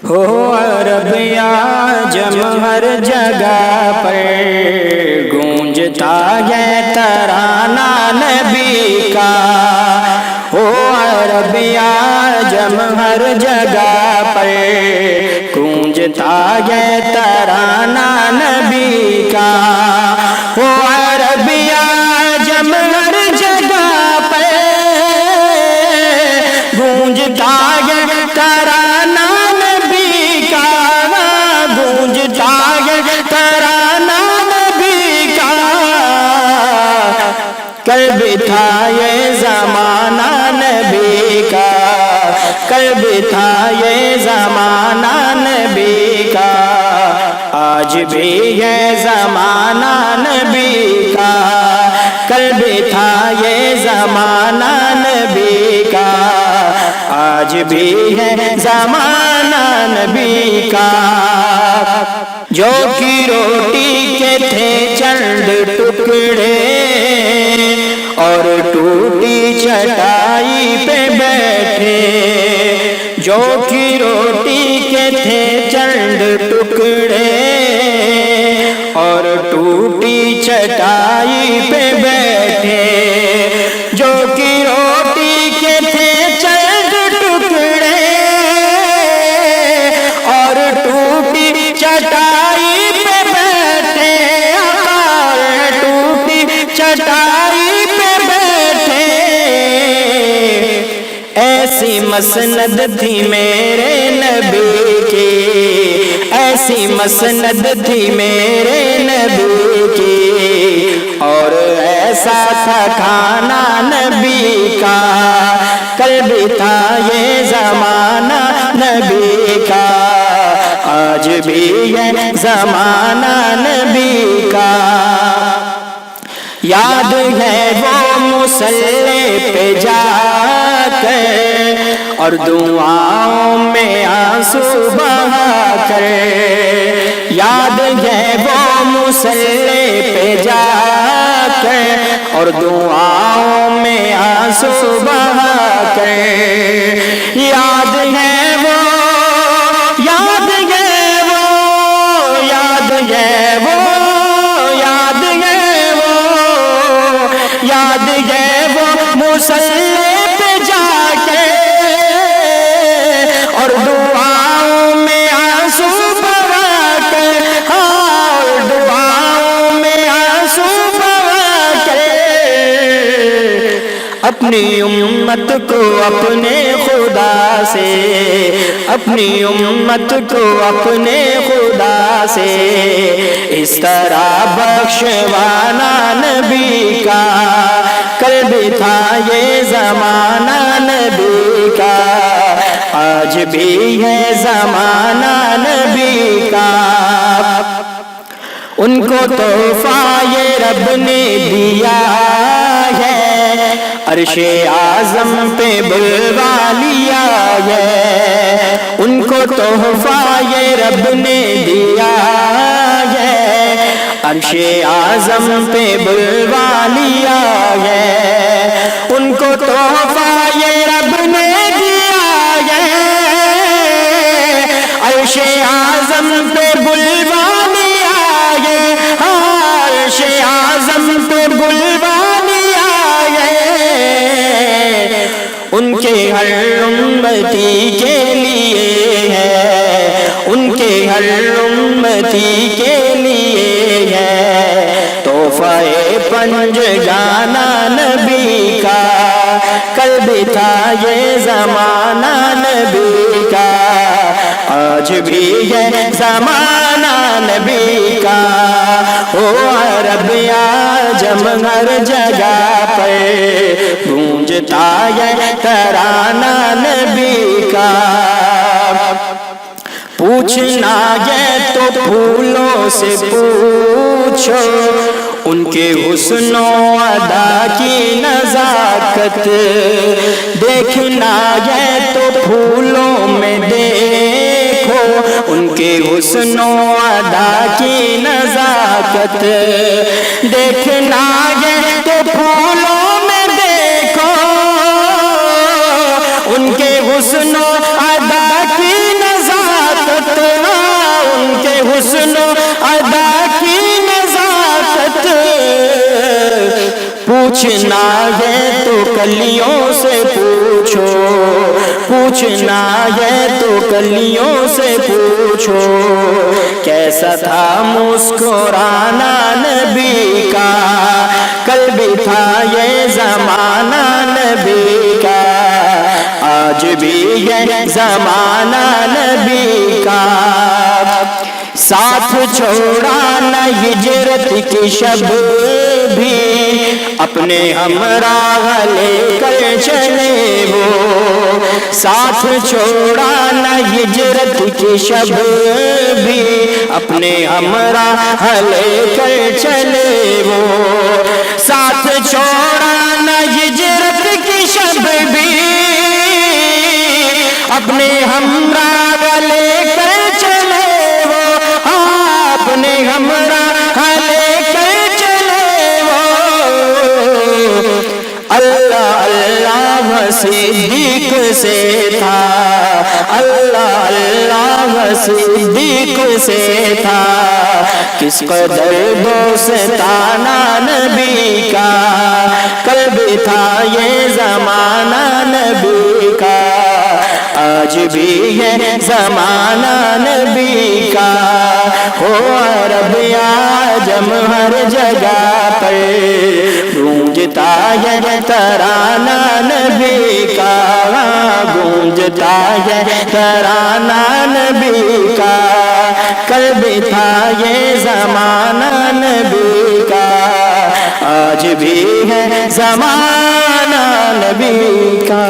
ہو عرب عجم ہر جگہ پر گونجتا ہے ترانہ نبی کا، ہو عرب عجم ہر جگہ پر گونجتا ہے ترانہ نبی کا، ہو عرب عجم ہر جگہ پر گونجتا ہے ترانہ نبی کا، گونجتا ہے ترانہ نبی کا، کل بھی تھا یہ زمانہ نبی کا، کل بھی تھا یہ زمانہ نبی کا، آج بھی ہے زمانہ نبی کا، کل بھی تھا یہ زمانہ نبی کا، آج بھی ہے زمانہ نبی کا، جو کی روٹی کے تھے چند ٹکڑے اور ٹوٹی چٹائی پہ بیٹھے، جو کی روٹی کے تھے چند ٹکڑے اور ٹوٹی چٹائی پہ بیٹھے، جو کی روٹی کے تھے چند ٹکڑے اور ٹوٹی چٹائی پہ بیٹھے، ٹوٹی چٹائی پہ بیٹھے، ایسی مسند تھی میرے نبی کی، ایسی مسند تھی میرے نبی کی، اور ایسا تھا کھانا نبی کا، کل بھی تھا یہ زمانہ نبی کا، آج بھی ہے زمانہ نبی کا، یاد ہے وہ مصلی پہ جا کر اور دعاؤں میں آنسو بہا کر، یاد ہے وہ مصلی پہ جا کر اور دعاؤں میں آنسو بہا کر، یاد ہے وہ، یاد ہے وہ، یاد ہے وہ، یاد ہے وہ، یاد ہے وہ مصلی پہ جا کے اور دعاؤں میں آنسو بہا کر، اور دعاؤں میں آنسو بہا کر، اپنی امت کو اپنے خدا سے، اپنی امت کو اپنے خدا سے اس طرح بخشوانا نبی کا، کل بھی تھا یہ زمانہ نبی کا، آج بھی ہے زمانہ نبی کا، ان کو تحفہ یہ رب نے دیا ہے، عرش اعظم پہ بلوا لیا ہے، ان کو تحفہ یہ رب نے دیا ہے، عرش اعظم پہ بلوا لیا ہے، ان کو تحفہ یہ رب نے دیا ہے، عرش اعظم پہ بلوا لیا ہے، عرش اعظم پہ بلوا لیا ہے، ان کے ہر امتی کے لیے ہے، ان کے ہر امتی کے لیے ہے، تحفہ پنج گانا نبی کا، کل بھی تھا یہ زمانہ نبی کا، آج بھی ہے زمانہ نبی کا، ہو عرب عجم ہر جگہ پر گونجتا ہے ترانہ نبی کا، پوچھنا ہے تو پھولوں سے پوچھو، ان کے حسن و ادا کی نزاکت، دیکھنا ہے تو پھولوں میں دیکھو، ان کے حسن و ادا کی نزاکت، دیکھنا ہے تو پھولوں میں دیکھو، ان کے حسن و ادا کی نزاکت، پوچھنا ہے تو کلیوں سے پوچھو، پوچھنا ہے تو کلیوں سے پوچھو، کیسا تھا مسکرانا نبی کا، کل بھی تھا یہ زمانہ نبی کا، آج بھی یہ زمانہ نبی کا، ساتھ چھوڑا نہ ہجرت کی شب بھی، اپنے ہمراہ لے کر چلے وہ، ساتھ چھوڑا نہ ہجرت کی شب بھی، اپنے ہمراہ لے کر چلے وہ، ساتھ چھوڑا نہ ہجرت کی شب بھی، اپنے ہمراہ لے کر چلے وہ، اپنے ہمراہ لے کر چلے وہ، اللہ اللہ صدیق سے تھا، اللہ اللہ صدیق سے تھا، کس قدر دوستانہ نبی کا، کل بھی تھا یہ زمانہ نبی کا، آج بھی ہے زمانہ نبی کا، ہو عرب عجم ہر جگہ پر گونجتا ہے ترانہ نبی کا، گونجتا ہے ترانہ نبی کا، کل بھی تھا یہ زمانہ نبی کا، آج بھی ہے زمانہ نبی کا۔